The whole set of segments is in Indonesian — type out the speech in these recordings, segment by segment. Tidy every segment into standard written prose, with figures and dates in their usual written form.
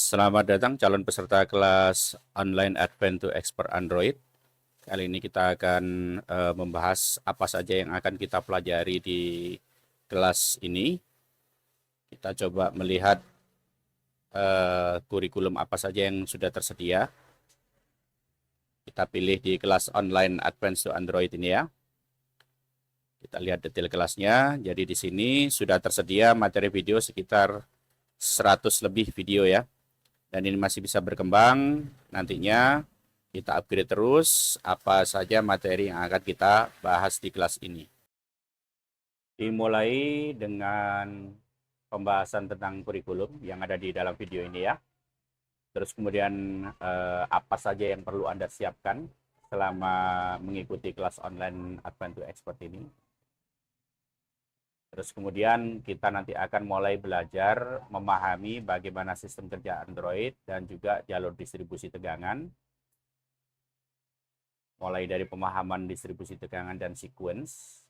Selamat datang calon peserta kelas online Advent to Expert Android. Kali ini kita akan membahas apa saja yang akan kita pelajari di kelas ini. Kita coba melihat kurikulum apa saja yang sudah tersedia. Kita pilih di kelas online Advent to Android ini ya. Kita lihat detail kelasnya. Jadi di sini sudah tersedia materi video sekitar 100 lebih video ya. Dan ini masih bisa berkembang. Nantinya kita upgrade terus apa saja materi yang akan kita bahas di kelas ini. Dimulai dengan pembahasan tentang kurikulum yang ada di dalam video ini ya. Terus kemudian apa saja yang perlu Anda siapkan selama mengikuti kelas online Advent to Expert ini. Terus kemudian kita nanti akan mulai belajar memahami bagaimana sistem kerja Android dan juga jalur distribusi tegangan. Mulai dari pemahaman distribusi tegangan dan sequence.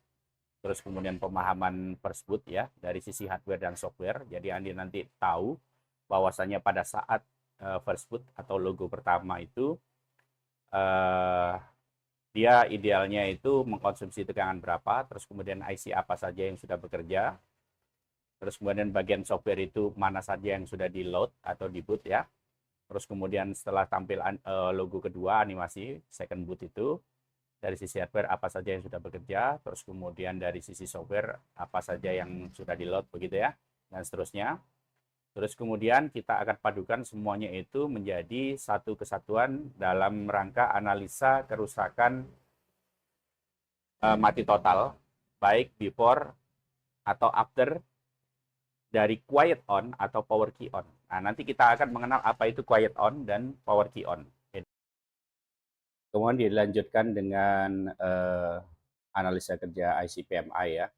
Terus kemudian pemahaman first boot ya, dari sisi hardware dan software. Jadi Anda nanti tahu bahwasannya pada saat first boot atau logo pertama itu, dia idealnya itu mengkonsumsi tegangan berapa, terus kemudian IC apa saja yang sudah bekerja, terus kemudian bagian software itu mana saja yang sudah di load atau di boot ya, terus kemudian setelah tampil logo kedua animasi second boot itu, dari sisi hardware apa saja yang sudah bekerja, terus kemudian dari sisi software apa saja yang sudah di load begitu ya, dan seterusnya. Terus kemudian kita akan padukan semuanya itu menjadi satu kesatuan dalam rangka analisa kerusakan mati total, baik before atau after dari quiet on atau power key on. Nah, nanti kita akan mengenal apa itu quiet on dan power key on. Kemudian dilanjutkan dengan analisa kerja IC PMI ya.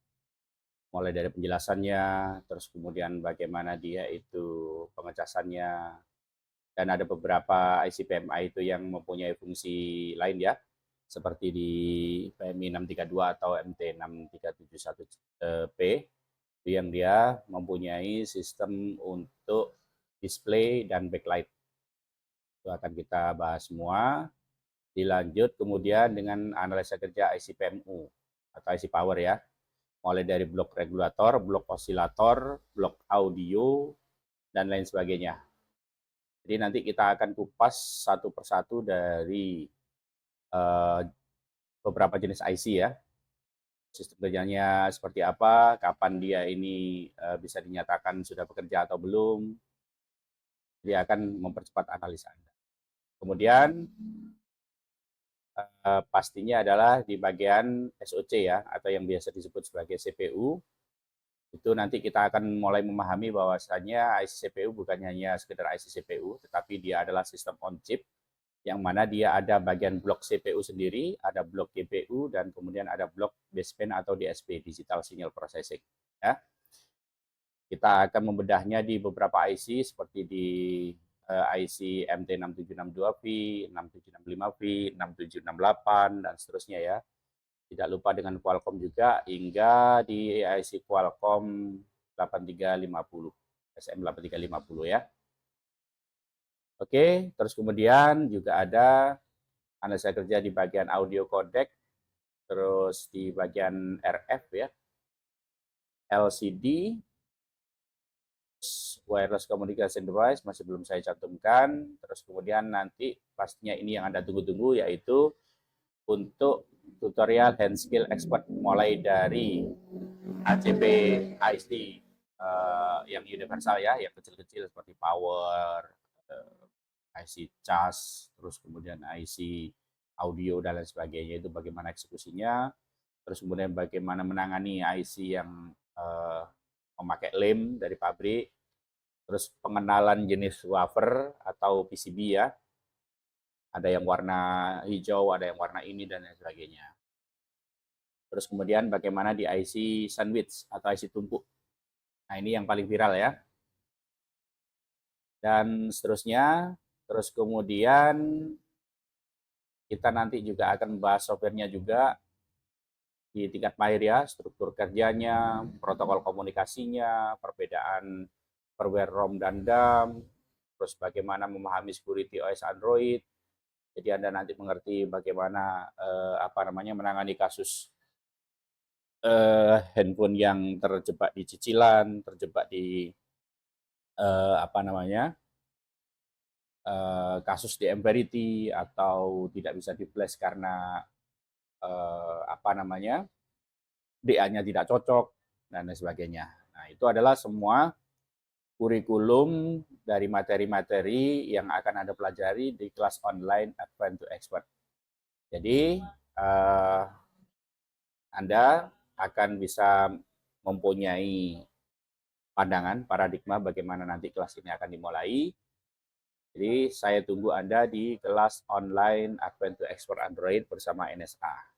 Mulai dari penjelasannya, terus kemudian bagaimana dia itu pengecasannya, dan ada beberapa IC PMI itu yang mempunyai fungsi lain ya, seperti di PMI 632 atau MT6371P, itu yang dia mempunyai sistem untuk display dan backlight. Itu akan kita bahas semua. Dilanjut kemudian dengan analisa kerja IC PMU atau IC power ya. Mulai dari blok regulator, blok osilator, blok audio, dan lain sebagainya. Jadi nanti kita akan kupas satu persatu dari beberapa jenis IC ya. Sistem kerjanya seperti apa, kapan dia ini bisa dinyatakan sudah bekerja atau belum. Dia akan mempercepat analisa Anda. Kemudian pastinya adalah di bagian SOC ya, atau yang biasa disebut sebagai CPU. Itu nanti kita akan mulai memahami bahwasannya IC CPU bukan hanya sekedar IC CPU, tetapi dia adalah sistem on chip, yang mana dia ada bagian blok CPU sendiri, ada blok GPU, dan kemudian ada blok baseband atau DSP, Digital Signal Processing. Ya. Kita akan membedahnya di beberapa IC, seperti di IC MT6762V, 6765V, 6768, dan seterusnya ya. Tidak lupa dengan Qualcomm juga, hingga di IC Qualcomm 8350, SM8350 ya. Oke, terus kemudian juga ada analisa kerja di bagian audio codec, terus di bagian RF ya, LCD, wireless communication device masih belum saya cantumkan. Terus kemudian nanti pastinya ini yang Anda tunggu-tunggu, yaitu untuk tutorial hand skill expert, mulai dari ACP IC yang universal ya, yang kecil-kecil seperti power, IC cas, terus kemudian IC audio dan lain sebagainya, itu bagaimana eksekusinya, terus kemudian bagaimana menangani IC yang memakai lem dari pabrik, terus pengenalan jenis wafer atau PCB ya, ada yang warna hijau, ada yang warna ini, dan lain sebagainya. Terus kemudian bagaimana di IC sandwich atau IC tumpuk. Nah, ini yang paling viral ya. Dan seterusnya, terus kemudian kita nanti juga akan membahas softwarenya juga di tingkat mahir ya, struktur kerjanya, protokol komunikasinya, perbedaan firmware ROM dan DAM, terus bagaimana memahami security OS Android. Jadi Anda nanti mengerti bagaimana menangani kasus handphone yang terjebak di cicilan, terjebak di kasus di Emperity atau tidak bisa di-flash karena DA-nya tidak cocok dan lain sebagainya. Nah, itu adalah semua kurikulum dari materi-materi yang akan Anda pelajari di kelas online Advance to Expert. Jadi, Anda akan bisa mempunyai pandangan, paradigma bagaimana nanti kelas ini akan dimulai. Jadi, saya tunggu Anda di kelas online Advance to Expert Android bersama NSA.